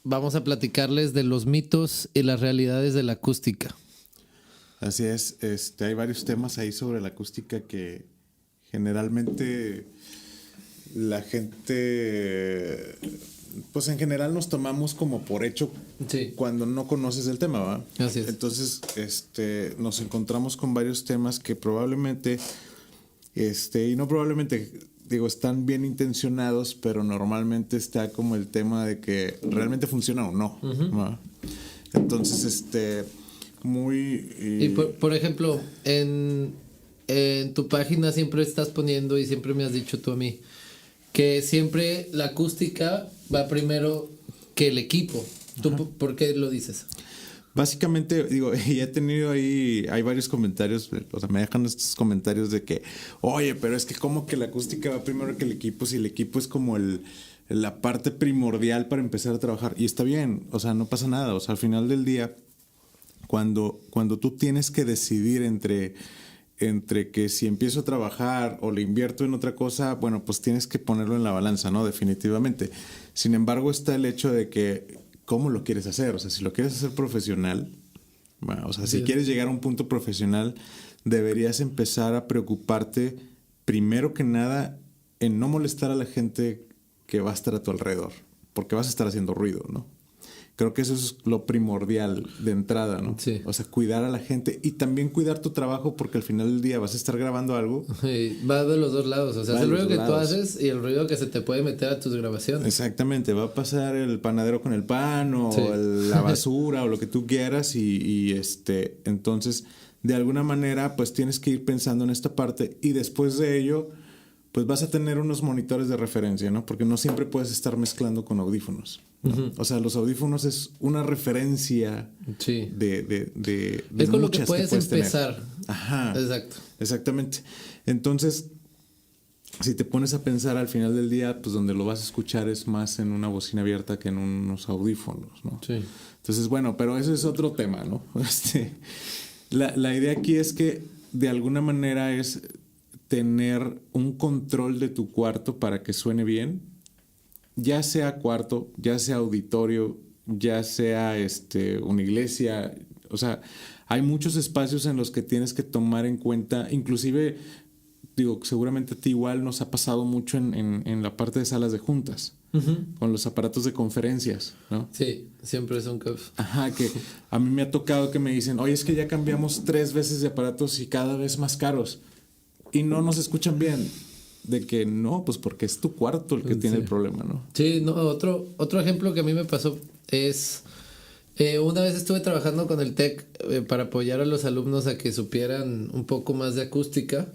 vamos a platicarles de los mitos y las realidades de la acústica. Así es, hay varios temas ahí sobre la acústica que generalmente la gente, pues en general nos tomamos como por hecho cuando no conoces el tema, ¿va? Así es. Entonces, nos encontramos con varios temas que probablemente, y no probablemente, digo, están bien intencionados, pero normalmente está como el tema de que realmente funciona o no, ¿va? Entonces, Y por ejemplo, en tu página siempre estás poniendo, y siempre me has dicho tú a mí, que siempre la acústica va primero que el equipo. ¿Tú por qué lo dices? Básicamente, digo, y he tenido ahí, hay varios comentarios, o sea, me dejan estos comentarios de que, oye, pero es que como que la acústica va primero que el equipo, si el equipo es como la parte primordial para empezar a trabajar. Y está bien, o sea, no pasa nada, o sea, al final del día, cuando tú tienes que decidir entre que si empiezo a trabajar o le invierto en otra cosa, bueno, pues tienes que ponerlo en la balanza, ¿no? Definitivamente. Sin embargo, está el hecho de que, ¿cómo lo quieres hacer? O sea, si lo quieres hacer profesional, bueno, o sea, si quieres llegar a un punto profesional, deberías empezar a preocuparte, primero que nada, en no molestar a la gente que va a estar a tu alrededor, porque vas a estar haciendo ruido, ¿no? Creo que eso es lo primordial de entrada, ¿no? Sí. O sea, cuidar a la gente y también cuidar tu trabajo, porque al final del día vas a estar grabando algo. Va de los dos lados, o sea, es el ruido que tú haces y el ruido que se te puede meter a tus grabaciones. Exactamente, va a pasar el panadero con el pan o la basura o lo que tú quieras y entonces, de alguna manera, pues tienes que ir pensando en esta parte y después de ello, pues vas a tener unos monitores de referencia, ¿no? Porque no siempre puedes estar mezclando con audífonos, ¿no? O sea, los audífonos es una referencia de es con lo que puedes empezar. Tener. Ajá. Exacto. Exactamente. Entonces, si te pones a pensar al final del día, pues donde lo vas a escuchar es más en una bocina abierta que en unos audífonos, ¿no? Sí. Entonces, bueno, pero ese es otro tema, ¿no? La idea aquí es que de alguna manera es tener un control de tu cuarto para que suene bien, ya sea cuarto, ya sea auditorio, ya sea una iglesia, o sea, hay muchos espacios en los que tienes que tomar en cuenta, inclusive, digo, seguramente a ti igual nos ha pasado mucho en la parte de salas de juntas, con los aparatos de conferencias, ¿no? Sí, siempre son caos. Ajá, que a mí me ha tocado que me dicen, oye, es que ya cambiamos 3 veces de aparatos y cada vez más caros. Y no nos escuchan bien. De que no, pues porque es tu cuarto el que tiene el problema, ¿no? Sí, no, otro ejemplo que a mí me pasó es... una vez estuve trabajando con el TEC para apoyar a los alumnos a que supieran un poco más de acústica.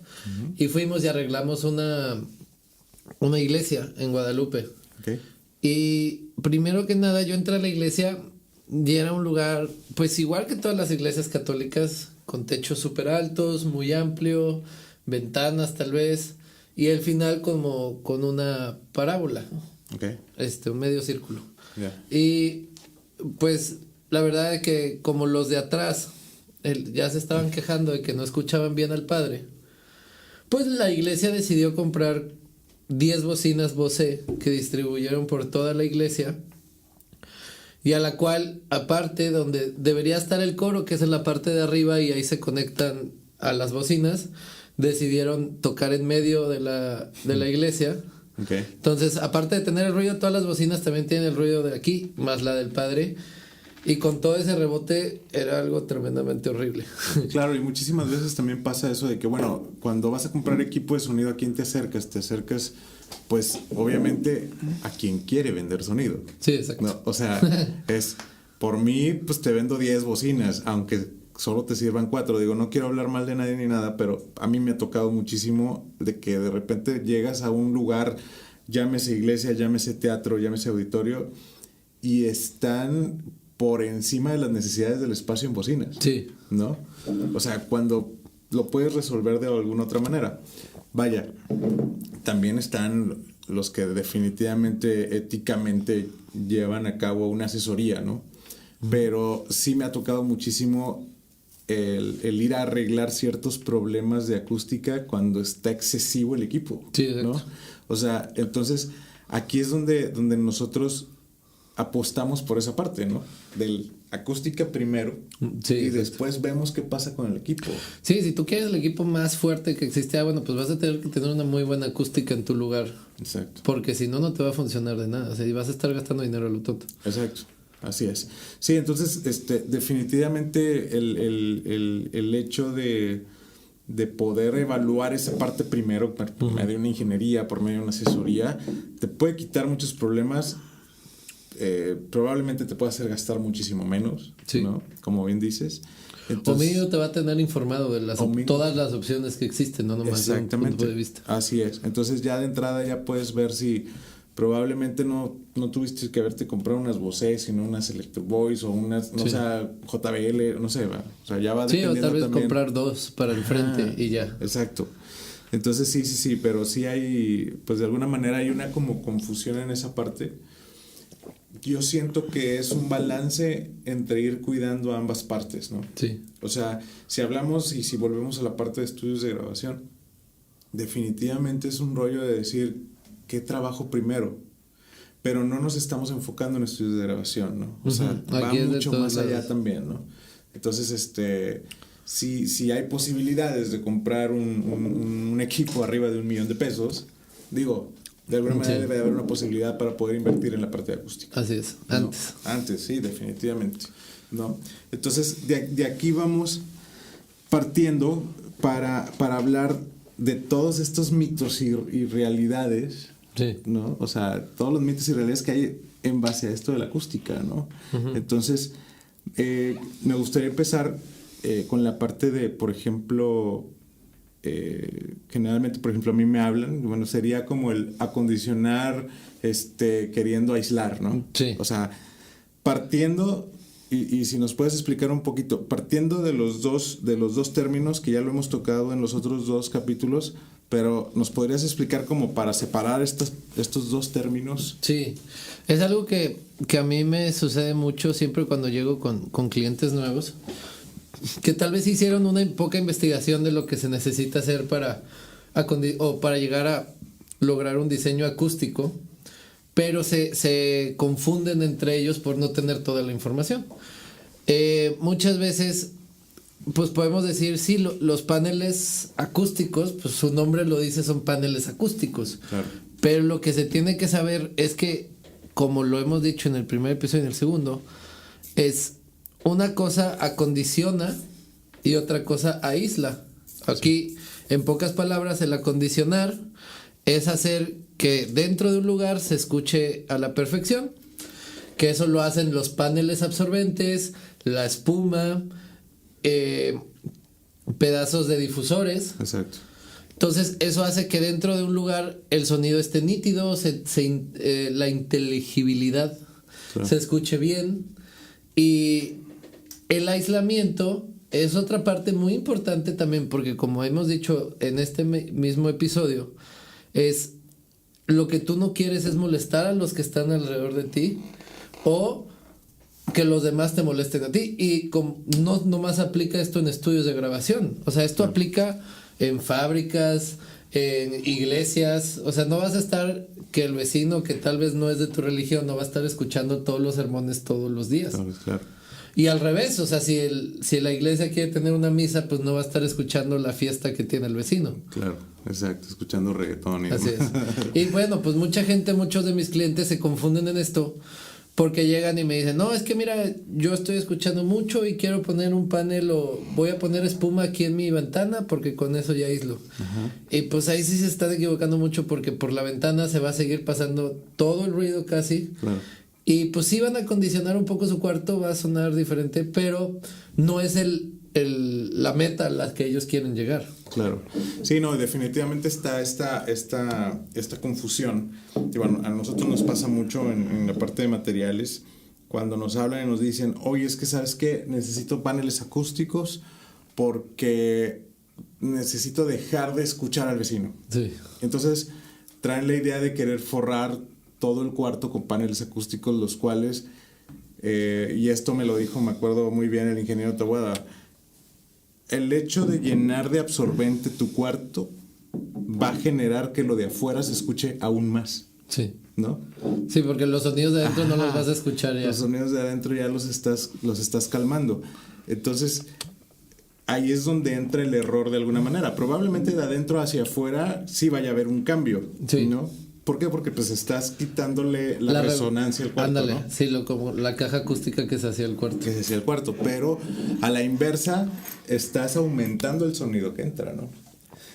Y fuimos y arreglamos una iglesia en Guadalupe. Okay. Y primero que nada yo entré a la iglesia y era un lugar, pues igual que todas las iglesias católicas, con techos súper altos, muy amplio, ventanas tal vez, y el final como con una parábola, ¿no? Okay. Un medio círculo. Yeah. Y pues la verdad es que como los de atrás ya se estaban quejando de que no escuchaban bien al padre, pues la iglesia decidió comprar 10 bocinas Bose que distribuyeron por toda la iglesia, y a la cual, aparte donde debería estar el coro, que es en la parte de arriba y ahí se conectan a las bocinas, decidieron tocar en medio de la iglesia. Okay. Entonces, aparte de tener el ruido, todas las bocinas también tienen el ruido de aquí, más la del padre. Y con todo ese rebote era algo tremendamente horrible. Claro, y muchísimas veces también pasa eso de que, bueno, cuando vas a comprar equipo de sonido, ¿a quién te acercas? Te acercas, pues, obviamente, a quien quiere vender sonido. Sí, exacto. No, o sea, por mí, pues te vendo 10 bocinas, aunque solo te sirvan 4. Digo, no quiero hablar mal de nadie ni nada, pero a mí me ha tocado muchísimo de que de repente llegas a un lugar, llámese iglesia, llámese teatro, llámese auditorio, y están por encima de las necesidades del espacio en bocinas. Sí. ¿No? O sea, cuando lo puedes resolver de alguna otra manera. Vaya, también están los que definitivamente, éticamente, llevan a cabo una asesoría, ¿no? Pero sí me ha tocado muchísimo el ir a arreglar ciertos problemas de acústica cuando está excesivo el equipo, sí, ¿no? O sea, entonces aquí es donde nosotros apostamos por esa parte, ¿no? Del acústica primero Sí, y exacto. después vemos qué pasa con el equipo. Sí, si tú quieres el equipo más fuerte que existe, bueno, pues vas a tener que tener una muy buena acústica en tu lugar. Exacto. Porque si no, no te va a funcionar de nada. O sea, y vas a estar gastando dinero a lo tonto. Exacto, así es. Sí, entonces, definitivamente el hecho de poder evaluar esa parte primero por medio de una ingeniería, por medio de una asesoría, te puede quitar muchos problemas. Probablemente te puede hacer gastar muchísimo menos, Sí. ¿no? Como bien dices. O mínimo te va a tener informado de mínimo- todas las opciones que existen, no nomás de un Exactamente. punto de vista. Así es. Entonces ya de entrada ya puedes ver si probablemente no tuviste que haberte comprado unas Bose, sino unas Electro Voice o unas, no Sí. sé, JBL, no sé, ¿va? O sea, ya va Sí, o dependiendo tal vez también. comprar dos para el frente y ya. Exacto. Entonces sí, pero sí hay, pues de alguna manera hay una como confusión en esa parte. Yo siento que es un balance entre ir cuidando ambas partes, ¿no? Sí. O sea, si hablamos y si volvemos a la parte de estudios de grabación, definitivamente es un rollo de decir qué trabajo primero, pero no nos estamos enfocando en estudios de grabación, ¿no? O sea, va Aquí es de mucho todos más allá lados. también, ¿no? Entonces, si hay posibilidades de comprar un equipo arriba de $1,000,000, digo, de alguna manera Sí. debe haber una posibilidad para poder invertir en la parte de acústica. Así es, ¿no? antes. Antes, sí, definitivamente. ¿No? Entonces, de aquí vamos partiendo para hablar de todos estos mitos y realidades, Sí. ¿no? O sea, todos los mitos y realidades que hay en base a esto de la acústica, ¿no? Entonces, me gustaría empezar con la parte de, por ejemplo, generalmente, por ejemplo, a mí me hablan, bueno, sería como el acondicionar, queriendo aislar, ¿no? Sí. O sea, partiendo, y si nos puedes explicar un poquito, partiendo de los dos términos que ya lo hemos tocado en los otros 2 capítulos, pero ¿nos podrías explicar como para separar estos 2 términos? Sí, es algo que a mí me sucede mucho siempre cuando llego con clientes nuevos, que tal vez hicieron una poca investigación de lo que se necesita hacer para llegar a lograr un diseño acústico, pero se confunden entre ellos por no tener toda la información. Muchas veces, pues podemos decir, sí, los paneles acústicos, pues su nombre lo dice, son paneles acústicos. Claro. Pero lo que se tiene que saber es que, como lo hemos dicho en el primer episodio y en el segundo, es una cosa acondiciona y otra cosa aísla. Aquí, en pocas palabras, el acondicionar es hacer que dentro de un lugar se escuche a la perfección, que eso lo hacen los paneles absorbentes, la espuma, pedazos de difusores. Exacto. Entonces eso hace que dentro de un lugar el sonido esté nítido, la inteligibilidad Claro. se escuche bien, y el aislamiento es otra parte muy importante también, porque como hemos dicho en este mismo episodio, es lo que tú no quieres es molestar a los que están alrededor de ti o que los demás te molesten a ti. Y no nomás aplica esto en estudios de grabación, o sea, esto aplica en fábricas, en iglesias. O sea, no vas a estar que el vecino que tal vez no es de tu religión no va a estar escuchando todos los sermones todos los días. Claro. Y al revés, o sea, si la iglesia quiere tener una misa, pues no va a estar escuchando la fiesta que tiene el vecino. Claro, exacto, escuchando reggaetón. Así es. Y bueno, pues muchos de mis clientes se confunden en esto porque llegan y me dicen, no, es que mira, yo estoy escuchando mucho y quiero poner un panel o voy a poner espuma aquí en mi ventana porque con eso ya aíslo. Y pues ahí sí se están equivocando mucho porque por la ventana se va a seguir pasando todo el ruido casi. Claro. Y pues sí van a acondicionar un poco su cuarto, va a sonar diferente, pero no es la meta a la que ellos quieren llegar. Claro. Sí, no, definitivamente está esta confusión. Y bueno, a nosotros nos pasa mucho en la parte de materiales, cuando nos hablan y nos dicen, oye, es que ¿sabes qué? Necesito paneles acústicos porque necesito dejar de escuchar al vecino. Sí. Entonces traen la idea de querer forrar todo el cuarto con paneles acústicos, los cuales, y esto me lo dijo, me acuerdo muy bien el ingeniero Tawada, el hecho de llenar de absorbente tu cuarto va a generar que lo de afuera se escuche aún más. Sí. ¿no? Sí, porque los sonidos de adentro no los vas a escuchar ya. Los sonidos de adentro ya los estás calmando. Entonces, ahí es donde entra el error de alguna manera. Probablemente de adentro hacia afuera sí vaya a haber un cambio, Sí. ¿no? ¿Por qué? Porque pues estás quitándole la resonancia al cuarto, ándale, ¿no? sí, como la caja acústica que se hacía el cuarto. Que se hacía el cuarto, pero a la inversa estás aumentando el sonido que entra, ¿no?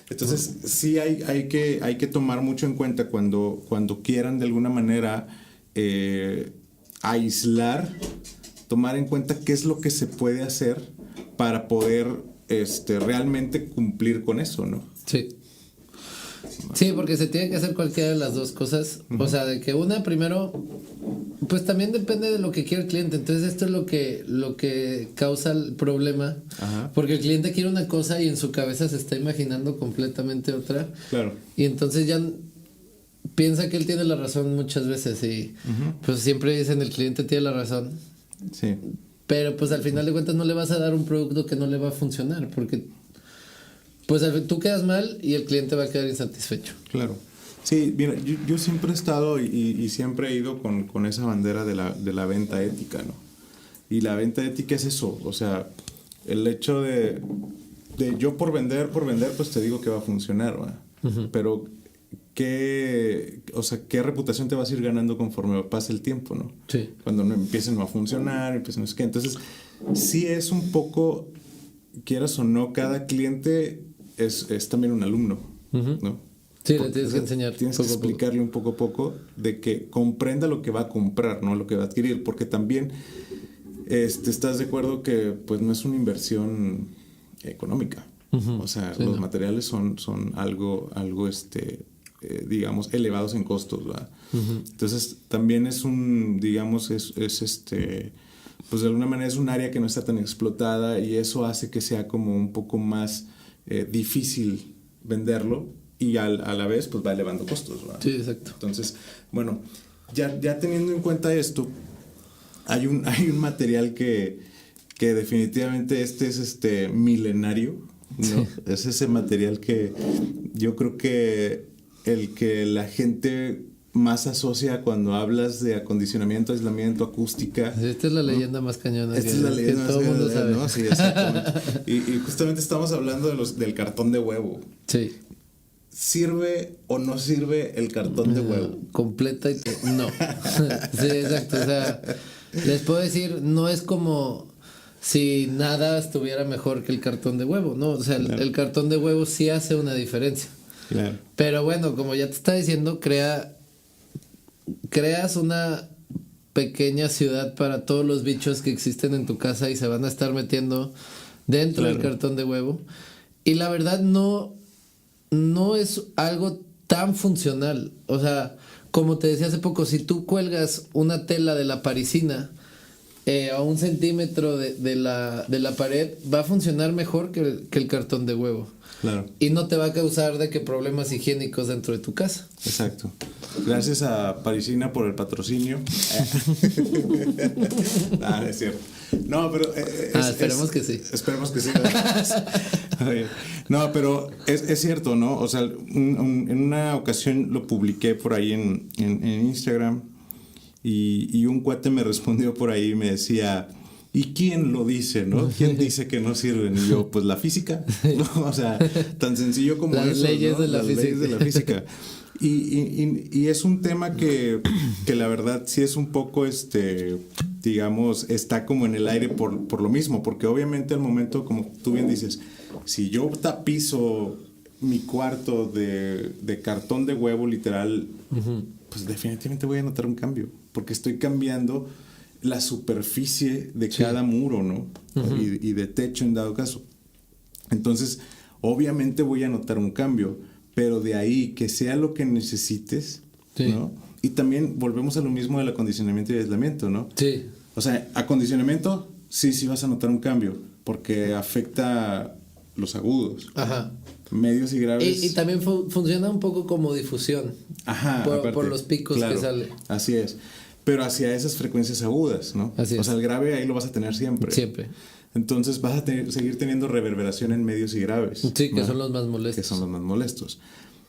Entonces sí hay que tomar mucho en cuenta cuando quieran de alguna manera aislar, tomar en cuenta qué es lo que se puede hacer para poder realmente cumplir con eso, ¿no? Sí. Sí, porque se tiene que hacer cualquiera de las dos cosas. O sea, de que una primero, pues también depende de lo que quiere el cliente. Entonces esto es lo que causa el problema. Ajá. Porque el cliente quiere una cosa y en su cabeza se está imaginando completamente otra. Claro. Y entonces ya piensa que él tiene la razón muchas veces. Y pues siempre dicen el cliente tiene la razón. Sí. Pero pues al final de cuentas no le vas a dar un producto que no le va a funcionar. Porque pues tú quedas mal y el cliente va a quedar insatisfecho. Claro. Sí, mira, yo siempre he estado y siempre he ido con esa bandera de la venta ética, ¿no? Y la venta ética es eso, o sea, el hecho de yo por vender, pues te digo que va a funcionar, ¿verdad? Uh-huh. Pero ¿qué reputación te vas a ir ganando conforme pase el tiempo, ¿no? Sí. Cuando no empiecen a funcionar, empiecen a no sé qué. Entonces, sí es un poco, quieras o no, cada cliente es también un alumno, uh-huh. ¿no? Sí, le tienes que enseñar. Tienes que explicarle un poco a poco de que comprenda lo que va a comprar, no lo que va a adquirir, porque también estás de acuerdo que pues no es una inversión económica. Uh-huh. O sea, sí, los materiales son algo digamos, elevados en costos, ¿verdad? Uh-huh. Entonces, también es pues de alguna manera es un área que no está tan explotada y eso hace que sea como un poco más difícil venderlo y a la vez pues va elevando costos, ¿verdad? Sí, exacto. Entonces, bueno, ya teniendo en cuenta esto, hay un material que definitivamente es milenario, ¿no? Sí. Es ese material que yo creo que el que la gente más asocia cuando hablas de acondicionamiento, aislamiento, acústica. Esta es la leyenda, ¿no? Más cañona. Esta es la leyenda que todo el mundo sabe, ¿no? Sí, exactamente. y justamente estamos hablando del cartón de huevo. Sí. ¿Sirve o no sirve el cartón de huevo? Completa y no. Sí, exacto. O sea, les puedo decir, no es como si nada estuviera mejor que el cartón de huevo, ¿no? O sea, claro, el cartón de huevo sí hace una diferencia. Claro. Pero bueno, como ya te está diciendo, creas una pequeña ciudad para todos los bichos que existen en tu casa y se van a estar metiendo dentro del cartón de huevo. Y la verdad no es algo tan funcional. O sea, como te decía hace poco, si tú cuelgas una tela de la parisina a 1 centímetro de la pared, va a funcionar mejor que el cartón de huevo. Claro. Y no te va a causar problemas higiénicos dentro de tu casa. Exacto. Gracias a Parisina por el patrocinio. No es cierto. No, pero esperemos que sí. Esperemos que sí. No, pero es cierto, ¿no? O sea, en una ocasión lo publiqué por ahí en Instagram y un cuate me respondió por ahí y me decía, ¿y quién lo dice, no? ¿Quién dice que no sirven? Y yo, pues la física, ¿no? O sea, tan sencillo como las eso, leyes, ¿no? Las leyes de la física. Y es un tema que la verdad sí es un poco, digamos, está como en el aire por lo mismo, porque obviamente al momento, como tú bien dices, si yo tapizo mi cuarto de cartón de huevo literal, uh-huh, pues definitivamente voy a notar un cambio, porque estoy cambiando la superficie de cada muro, ¿no? Uh-huh. Y de techo en dado caso. Entonces, obviamente voy a notar un cambio, pero de ahí que sea lo que necesites, sí, ¿no? Y también volvemos a lo mismo del acondicionamiento y aislamiento, ¿no? Sí. O sea, acondicionamiento, sí vas a notar un cambio, porque afecta los agudos. Ajá. Medios y graves. Y también funciona un poco como difusión. Ajá. Por los picos, claro, que sale. Así es. Pero hacia esas frecuencias agudas, ¿no? Así es. O sea, el grave ahí lo vas a tener siempre. Siempre. Entonces vas a seguir teniendo reverberación en medios y graves. Sí, que son los más molestos. Que son los más molestos.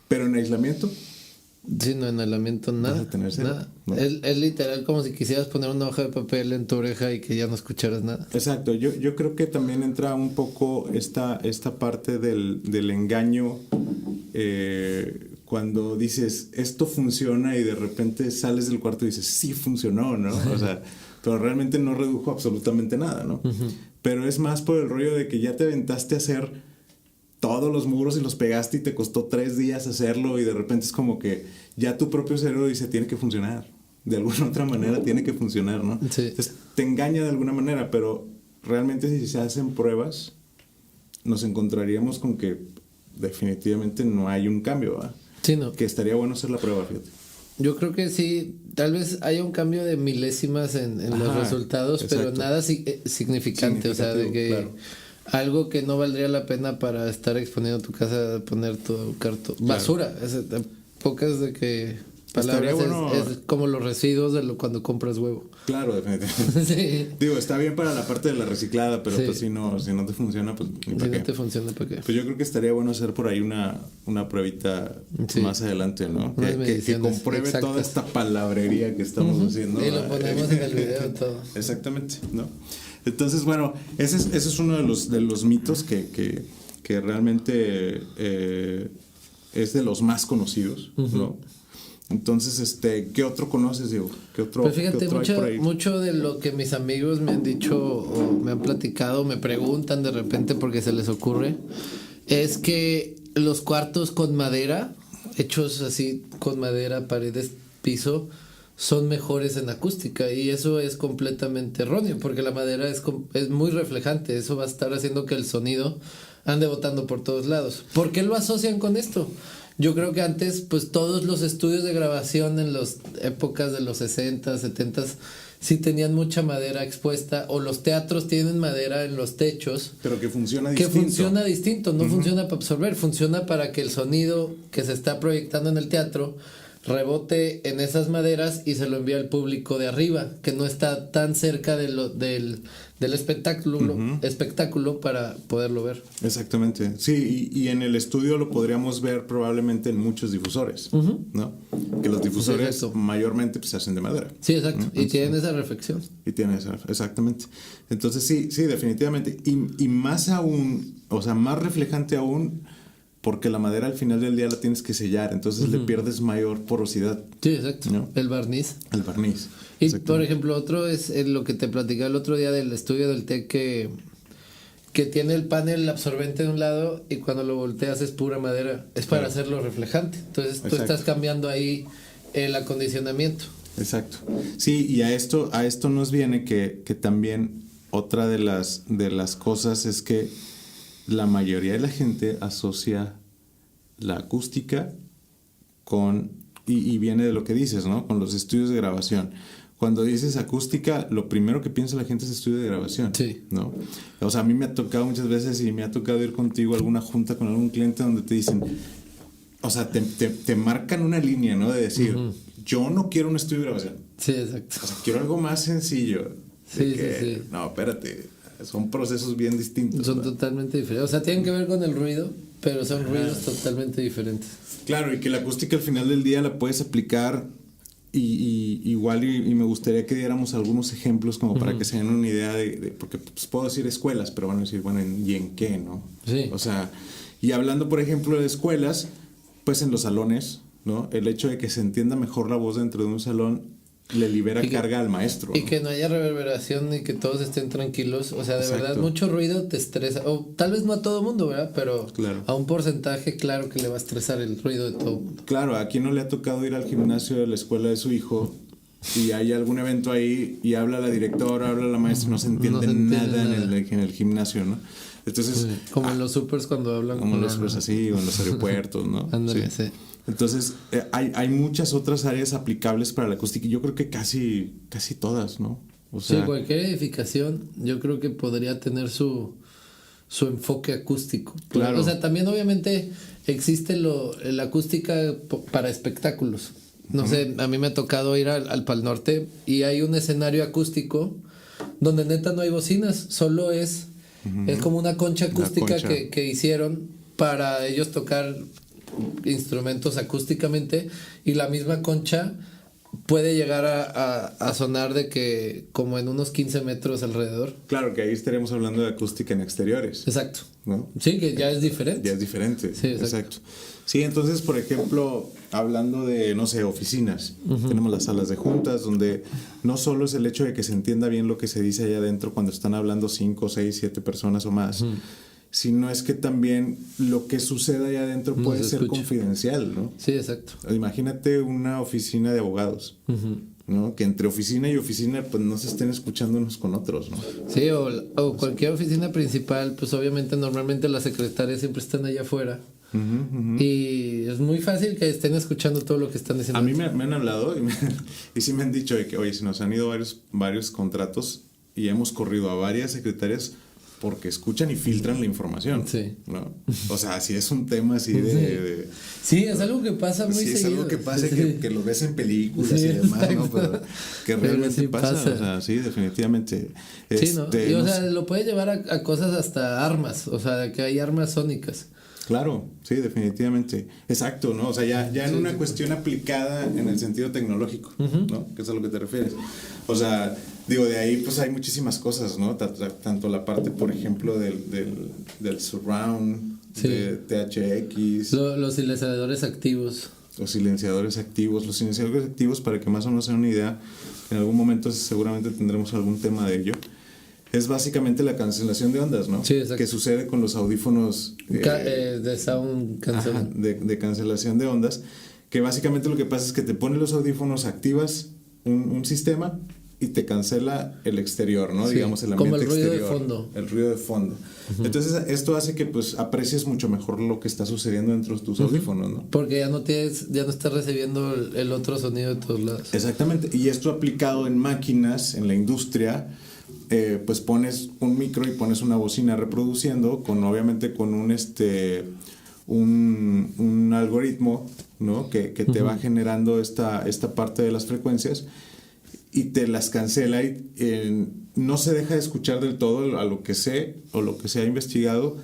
Pero en aislamiento, Sí, no, inhalamiento, Vas nada. a tener cero, Nada. ¿no? Es literal como si quisieras poner una hoja de papel en tu oreja y que ya no escucharas nada. Exacto, yo creo que también entra un poco esta parte del engaño cuando dices, esto funciona y de repente sales del cuarto y dices, sí funcionó, ¿no? O sea, pero realmente no redujo absolutamente nada, ¿no? Pero es más por el rollo de que ya te aventaste a hacer todos los muros y los pegaste y te costó 3 días hacerlo y de repente es como que ya tu propio cerebro dice, tiene que funcionar. De alguna otra manera tiene que funcionar, ¿no? Sí. Entonces te engaña de alguna manera, pero realmente si se hacen pruebas, nos encontraríamos con que definitivamente no hay un cambio, ¿verdad? Sí, no. Que estaría bueno hacer la prueba, fíjate. Yo creo que sí, tal vez haya un cambio de milésimas en los Ajá, resultados, pero exacto. nada significante, o sea, de que Claro. algo que no valdría la pena para estar exponiendo tu casa, poner tu cartón, basura, pocas de que palabras Estaría bueno. es como los residuos de cuando compras huevo. Claro, definitivamente. Sí. Digo, está bien para la parte de la reciclada, pero Sí. pues si no te funciona, pues ni Si para no qué. te funciona, ¿para qué? Pues yo creo que estaría bueno hacer por ahí una pruebita Sí. más adelante, ¿no? Unas Que mediciones compruebe exactas. toda esta palabrería que estamos haciendo. Y lo ponemos en el video todo. Exactamente, ¿no? Entonces, bueno, ese es uno de los mitos que realmente es de los más conocidos, ¿no? Entonces, ¿qué otro conoces, Diego? ¿Qué otro, Pues fíjate, qué otro hay por ahí? mucho de lo que mis amigos me han dicho o me han platicado, me preguntan de repente porque se les ocurre, es que los cuartos con madera, hechos así con madera, paredes, piso, son mejores en acústica y eso es completamente erróneo porque la madera es muy reflejante, eso va a estar haciendo que el sonido ande botando por todos lados. ¿Por qué lo asocian con esto? Yo creo que antes, pues todos los estudios de grabación en las épocas de los 60, 70 sí tenían mucha madera expuesta, o los teatros tienen madera en los techos. Pero que funciona Que distinto. funciona distinto, no funciona para absorber, funciona para que el sonido que se está proyectando en el teatro rebote en esas maderas y se lo envía al público de arriba, que no está tan cerca del espectáculo para poderlo ver. Exactamente, sí, y en el estudio lo podríamos ver probablemente en muchos difusores, ¿no? Que los difusores Sí, exacto. mayormente pues, se hacen de madera. Sí, exacto, y tienen esa reflexión. Y tiene esa, exactamente. Entonces sí, definitivamente. Y más aún, o sea, más reflejante aún, porque la madera al final del día la tienes que sellar, entonces le pierdes mayor porosidad. Sí, exacto, ¿No? el barniz. El barniz. Y Exactamente. por ejemplo, otro es lo que te platicaba el otro día del estudio del TEC que tiene el panel absorbente de un lado y cuando lo volteas es pura madera. Es para Claro. hacerlo reflejante. Entonces tú Exacto. estás cambiando ahí el acondicionamiento. Exacto. Sí, y a esto nos viene que también otra de las cosas es que la mayoría de la gente asocia la acústica con, y viene de lo que dices, ¿no? Con los estudios de grabación. Cuando dices acústica, lo primero que piensa la gente es estudio de grabación, Sí. ¿no? O sea, a mí me ha tocado muchas veces y me ha tocado ir contigo a alguna junta con algún cliente donde te dicen, o sea, te marcan una línea, ¿no? De decir, yo no quiero un estudio de grabación. Sí, exacto. O sea, quiero algo más sencillo. Sí, que, sí. No, espérate. Son procesos bien distintos. Son ¿verdad? totalmente diferentes. O sea, tienen que ver con el ruido, pero son ruidos totalmente diferentes. Claro, y que la acústica al final del día la puedes aplicar igual y me gustaría que diéramos algunos ejemplos como para que se den una idea de porque pues, puedo decir escuelas, pero van a decir, bueno, ¿y en qué, no? Sí. O sea, y hablando, por ejemplo, de escuelas, pues en los salones, ¿no? El hecho de que se entienda mejor la voz dentro de un salón le libera Y que- carga al maestro. Y ¿no? que no haya reverberación y que todos estén tranquilos. O sea, de Exacto. verdad, mucho ruido te estresa. O tal vez no a todo mundo, ¿verdad? Pero Claro. a un porcentaje, claro que le va a estresar el ruido de todo mundo. Claro, ¿a quién no le ha tocado ir al gimnasio de la escuela de su hijo y hay algún evento ahí y habla la directora, habla la maestra, no se entiende, No se entiende nada, nada. en el gimnasio, ¿no? Entonces, Como en los supers cuando hablan. como con los pues así, o en los aeropuertos, ¿no? Ándale, sí. Entonces, hay muchas otras áreas aplicables para la acústica y yo creo que casi todas, ¿no? O Sí, sea, cualquier edificación yo creo que podría tener su enfoque acústico. Claro. O sea, también obviamente existe la acústica para espectáculos. No sé, a mí me ha tocado ir al Pal Norte y hay un escenario acústico donde neta no hay bocinas, solo es como una concha acústica concha. que hicieron para ellos tocar instrumentos acústicamente, y la misma concha puede llegar a sonar de que como en unos 15 metros alrededor. Claro, que ahí estaríamos hablando de acústica en exteriores. Exacto. ¿No? Sí, que ya es diferente. Ya es diferente. Sí, exacto. Sí, entonces, por ejemplo, hablando de, no sé, oficinas, tenemos las salas de juntas, donde no solo es el hecho de que se entienda bien lo que se dice allá adentro cuando están hablando 5, 6, 7 personas o más, sino es que también lo que suceda allá adentro No puede se ser escucha. confidencial, ¿no? Sí, exacto. Imagínate una oficina de abogados, ¿no? Que entre oficina y oficina pues no se estén escuchando unos con otros, ¿no? Sí, o cualquier oficina principal, pues obviamente normalmente las secretarias siempre están allá afuera. Y es muy fácil que estén escuchando todo lo que están diciendo. A mí me han hablado y sí me han dicho de que, oye, se nos han ido varios contratos y hemos corrido a varias secretarias porque escuchan y filtran la información. Sí. ¿No? O sea, si es un tema así Sí, es algo que pasa muy seguido. Sí, es algo que pasa Sí. que lo ves en películas Sí, y demás, ¿no? exacto. Pero que realmente sí pasa. pasa. O sea, sí, definitivamente. Sí, ¿no? Y, o no sea, sé. lo puede llevar a cosas hasta armas, o sea, que hay armas sónicas. Claro, sí, definitivamente. Exacto, ¿no? O sea, ya en una cuestión aplicada en el sentido tecnológico, ¿no? Que es a lo que te refieres. O sea, digo, de ahí pues hay muchísimas cosas, ¿no? Tanto la parte, por ejemplo, del surround, Sí. de THX, Los silenciadores activos. los silenciadores activos. Los silenciadores activos, para que más o menos se den una idea, en algún momento seguramente tendremos algún tema de ello. Es básicamente la cancelación de ondas, ¿no? Sí, exacto. Que sucede con los audífonos De sound cancel. ajá, de cancelación de ondas, que básicamente lo que pasa es que te pones los audífonos, activas un sistema y te cancela el exterior, ¿no? Sí, Digamos el ambiente como el ruido de exterior, fondo. el ruido de fondo. Entonces esto hace que pues aprecies mucho mejor lo que está sucediendo dentro de tus audífonos, ¿no? Porque ya no estás recibiendo el otro sonido de todos lados. Exactamente, y esto aplicado en máquinas, en la industria, pues pones un micro y pones una bocina reproduciendo, obviamente con un algoritmo, ¿no? Que te va generando esta parte de las frecuencias y te las cancela y no se deja de escuchar del todo a lo que sé o lo que se ha investigado,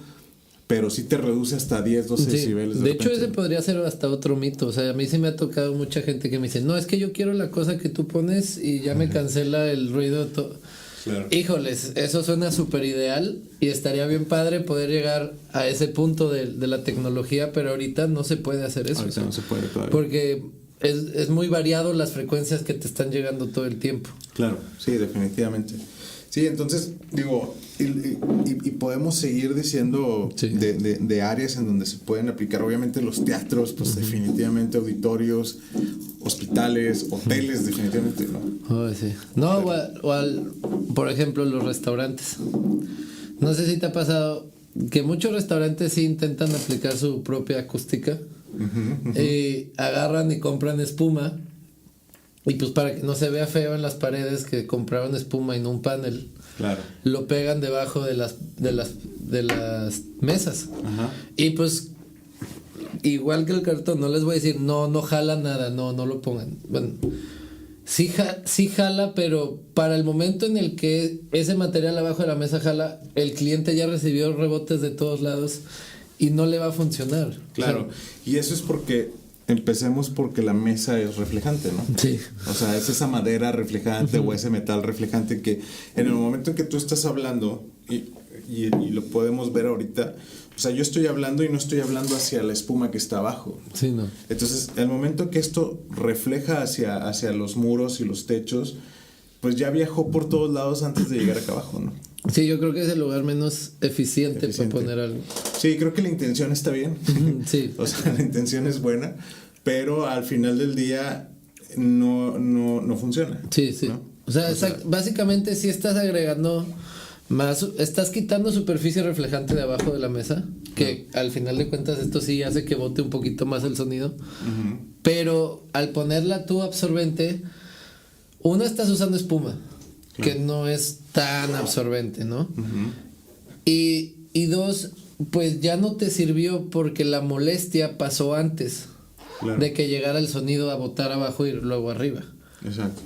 pero sí te reduce hasta 10, 12 Sí, decibeles. de hecho, ese podría ser hasta otro mito. O sea, a mí sí me ha tocado mucha gente que me dice, no, es que yo quiero la cosa que tú pones y ya me cancela el ruido de todo. Claro. Híjoles, eso suena súper ideal y estaría bien padre poder llegar a ese punto de la tecnología, pero ahorita no se puede hacer eso. Ahorita no se puede todavía. Porque es muy variado las frecuencias que te están llegando todo el tiempo. Claro, sí, definitivamente. Sí, entonces, digo, y podemos seguir diciendo Sí. de áreas en donde se pueden aplicar, obviamente los teatros, pues definitivamente auditorios, hospitales, hoteles, definitivamente, ¿no? Oh, sí. No, por ejemplo, los restaurantes. No sé si te ha pasado que muchos restaurantes sí intentan aplicar su propia acústica. Y agarran y compran espuma. Y pues para que no se vea feo en las paredes que compraron espuma y no un panel, Claro. lo pegan debajo de las mesas. Ajá. Y pues igual que el cartón, no les voy a decir no jala nada, no lo pongan. Bueno, sí jala, pero para el momento en el que ese material abajo de la mesa jala, el cliente ya recibió rebotes de todos lados y no le va a funcionar. Claro. Y eso es empecemos porque la mesa es reflejante, ¿no? Sí. O sea, es esa madera reflejante o ese metal reflejante que en el momento en que tú estás hablando, y lo podemos ver ahorita, o sea, yo estoy hablando y no estoy hablando hacia la espuma que está abajo. Sí, no. Entonces, el momento que esto refleja hacia los muros y los techos, pues ya viajó por todos lados antes de llegar acá abajo, ¿no? Sí, yo creo que es el lugar menos eficiente para poner algo. Sí, creo que la intención está bien. Sí. O sea, la intención es buena, pero al final del día no funciona. Sí, sí. ¿no? O sea, básicamente si estás agregando estás quitando superficie reflejante de abajo de la mesa, que al final de cuentas esto sí hace que bote un poquito más el sonido, pero al ponerla tú absorbente, uno estás usando espuma, que no es tan absorbente, ¿no? Y dos, pues ya no te sirvió porque la molestia pasó antes de que llegara el sonido a botar abajo y luego arriba. Exacto.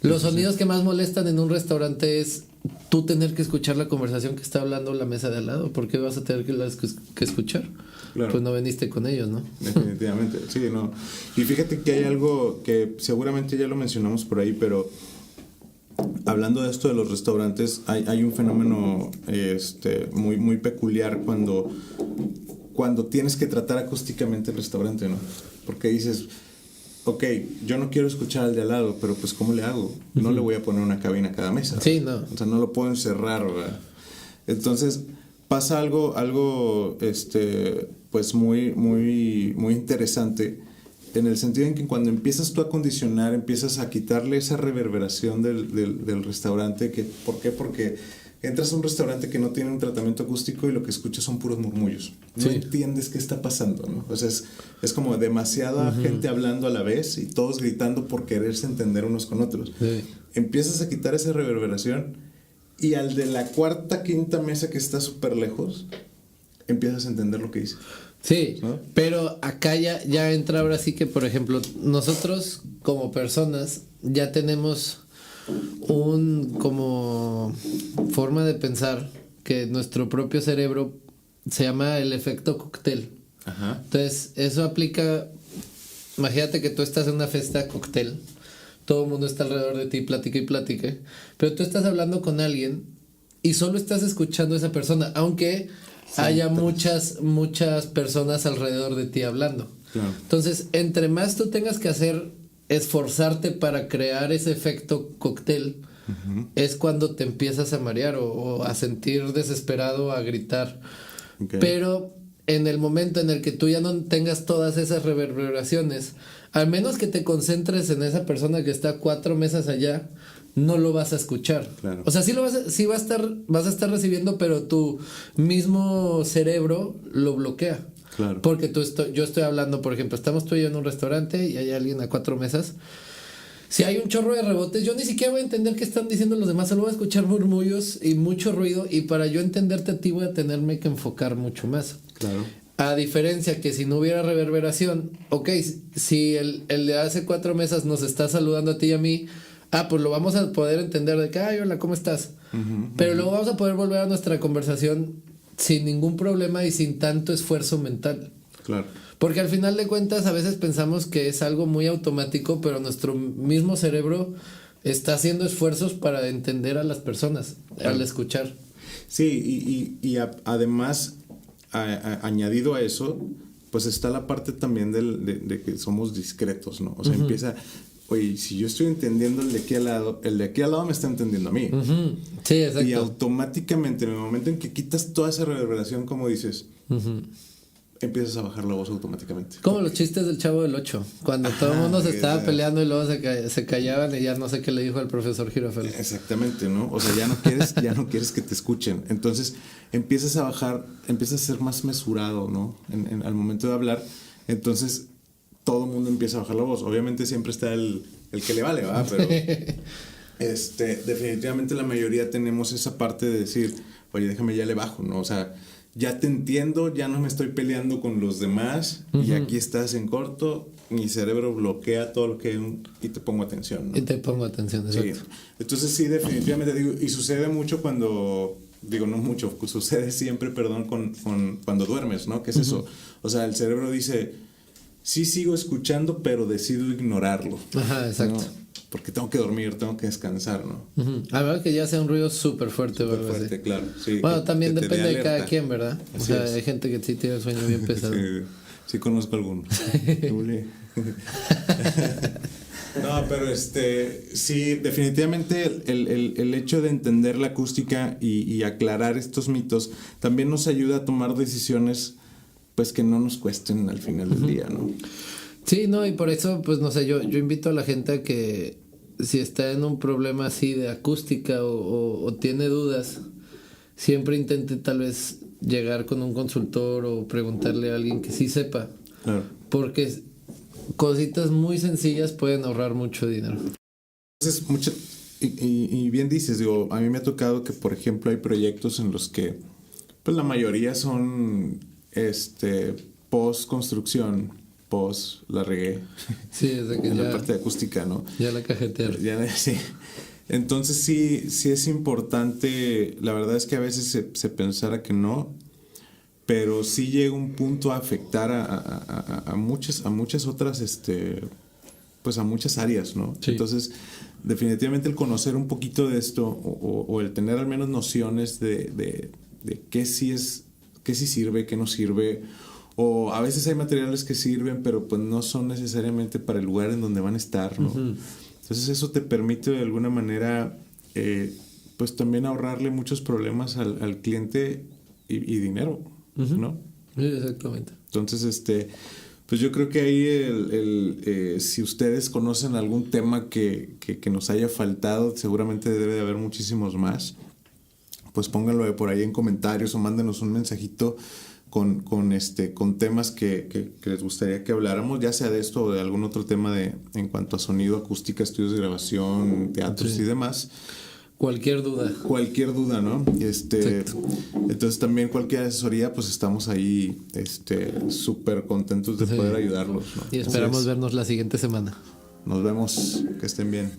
Los sonidos que más molestan en un restaurante es tú tener que escuchar la conversación que está hablando la mesa de al lado. ¿Por qué vas a tener que escuchar? Claro. Pues no veniste con ellos, ¿no? Definitivamente, sí, no. Y fíjate que hay algo que seguramente ya lo mencionamos por ahí, pero hablando de esto de los restaurantes, hay un fenómeno muy, muy peculiar cuando tienes que tratar acústicamente el restaurante, ¿no? Porque dices, ok, yo no quiero escuchar al de al lado, pero pues ¿cómo le hago? No le voy a poner una cabina a cada mesa. Sí, no. O sea, no lo puedo encerrar, ¿verdad? Entonces pasa algo pues muy, muy, muy interesante, en el sentido en que cuando empiezas tú a condicionar, empiezas a quitarle esa reverberación del restaurante. ¿Por qué? Porque entras a un restaurante que no tiene un tratamiento acústico y lo que escuchas son puros murmullos. No entiendes qué está pasando, ¿no? O sea, es como demasiada gente hablando a la vez y todos gritando por quererse entender unos con otros. Sí. Empiezas a quitar esa reverberación y al de la cuarta, quinta mesa que está súper lejos, empiezas a entender lo que dice. Sí, ¿no? pero acá ya entra ahora sí que, por ejemplo, nosotros como personas ya tenemos como forma de pensar que nuestro propio cerebro se llama el efecto cóctel. Ajá. Entonces, eso aplica, imagínate que tú estás en una fiesta cóctel, todo el mundo está alrededor de ti, platica y platique, pero tú estás hablando con alguien y solo estás escuchando a esa persona, aunque haya muchas personas alrededor de ti hablando. Claro. Entonces, entre más tú tengas que esforzarte para crear ese efecto cóctel, es cuando te empiezas a marear o a sentir desesperado, a gritar. Okay. Pero en el momento en el que tú ya no tengas todas esas reverberaciones, al menos que te concentres en esa persona que está 4 mesas allá, no lo vas a escuchar. Claro. O sea, sí vas a estar recibiendo, pero tu mismo cerebro lo bloquea. Claro. Porque yo estoy hablando, por ejemplo, estamos tú y yo en un restaurante y hay alguien a 4 mesas. Si hay un chorro de rebotes, yo ni siquiera voy a entender qué están diciendo los demás, solo voy a escuchar murmullos y mucho ruido, y para yo entenderte a ti voy a tenerme que enfocar mucho más. Claro. A diferencia que si no hubiera reverberación, ok, si el de hace 4 mesas nos está saludando a ti y a mí, pues lo vamos a poder entender de que, ay, hola, ¿cómo estás? Pero luego vamos a poder volver a nuestra conversación sin ningún problema y sin tanto esfuerzo mental. Claro. Porque al final de cuentas a veces pensamos que es algo muy automático, pero nuestro mismo cerebro está haciendo esfuerzos para entender a las personas, al escuchar. Sí, además, añadido a eso, pues está la parte también de que somos discretos, ¿no? O sea, empieza, oye, si yo estoy entendiendo el de aquí al lado me está entendiendo a mí. Sí, exacto. Y automáticamente, en el momento en que quitas toda esa reverberación, como dices, empiezas a bajar la voz automáticamente. Como los chistes del Chavo del 8, cuando todo el mundo se estaba peleando y luego se callaban y ya no sé qué le dijo el profesor Girafel. Exactamente, ¿no? O sea, ya no quieres que te escuchen. Entonces empiezas a bajar, empiezas a ser más mesurado, ¿no? Al momento de hablar. Entonces todo el mundo empieza a bajar la voz. Obviamente siempre está el que le vale, ¿verdad? Pero definitivamente la mayoría tenemos esa parte de decir, oye, déjame ya le bajo, ¿no? O sea, ya te entiendo, ya no me estoy peleando con los demás y aquí estás en corto, mi cerebro bloquea todo lo que y te pongo atención, ¿no? Y te pongo atención, exacto. Sí. Entonces sí, definitivamente digo, y sucede mucho cuando, digo no mucho, sucede siempre, perdón, con cuando duermes, ¿no? ¿Qué es eso? O sea, el cerebro dice, sí sigo escuchando, pero decido ignorarlo. Ajá, exacto. ¿No? Porque tengo que dormir, tengo que descansar, ¿no? A ver que ya sea un ruido súper fuerte, Súper fuerte, claro. Sí, bueno, también te depende dé de cada alerta. quien, ¿verdad? Así o sea, es. hay gente que sí tiene el sueño bien pesado. Sí conozco algunos. No, pero sí, definitivamente el hecho de entender la acústica y aclarar estos mitos también nos ayuda a tomar decisiones pues que no nos cuesten al final del día, ¿no? Sí, no, y por eso, pues no sé, yo invito a la gente a que si está en un problema así de acústica o tiene dudas, siempre intente tal vez llegar con un consultor o preguntarle a alguien que sí sepa. Claro. Porque cositas muy sencillas pueden ahorrar mucho dinero. Entonces, y bien dices, digo, a mí me ha tocado que, por ejemplo, hay proyectos en los que, pues la mayoría son, post-construcción, la regué. Sí, desde que en ya la parte acústica, ¿no? ya la cajetearon. Sí. Entonces sí es importante, la verdad es que a veces se pensara que no, pero sí llega un punto a afectar a muchas otras, pues a muchas áreas, ¿no? Sí. Entonces, definitivamente el conocer un poquito de esto o el tener al menos nociones de qué sí sirve, qué no sirve, o a veces hay materiales que sirven, pero pues no son necesariamente para el lugar en donde van a estar, ¿no? Ujú. Entonces eso te permite de alguna manera, pues también ahorrarle muchos problemas al cliente y dinero, ¿no? Sí, exactamente. Entonces, pues yo creo que ahí si ustedes conocen algún tema que nos haya faltado, seguramente debe de haber muchísimos más. Pues pónganlo por ahí en comentarios o mándenos un mensajito con temas que les gustaría que habláramos, ya sea de esto o de algún otro tema en cuanto a sonido, acústica, estudios de grabación, teatros Sí. y demás. Cualquier duda. Cualquier duda, ¿no? Exacto. Entonces también cualquier asesoría, pues estamos ahí súper contentos de Sí. poder ayudarlos, ¿no? Y esperamos Entonces, vernos la siguiente semana. nos vemos, que estén bien.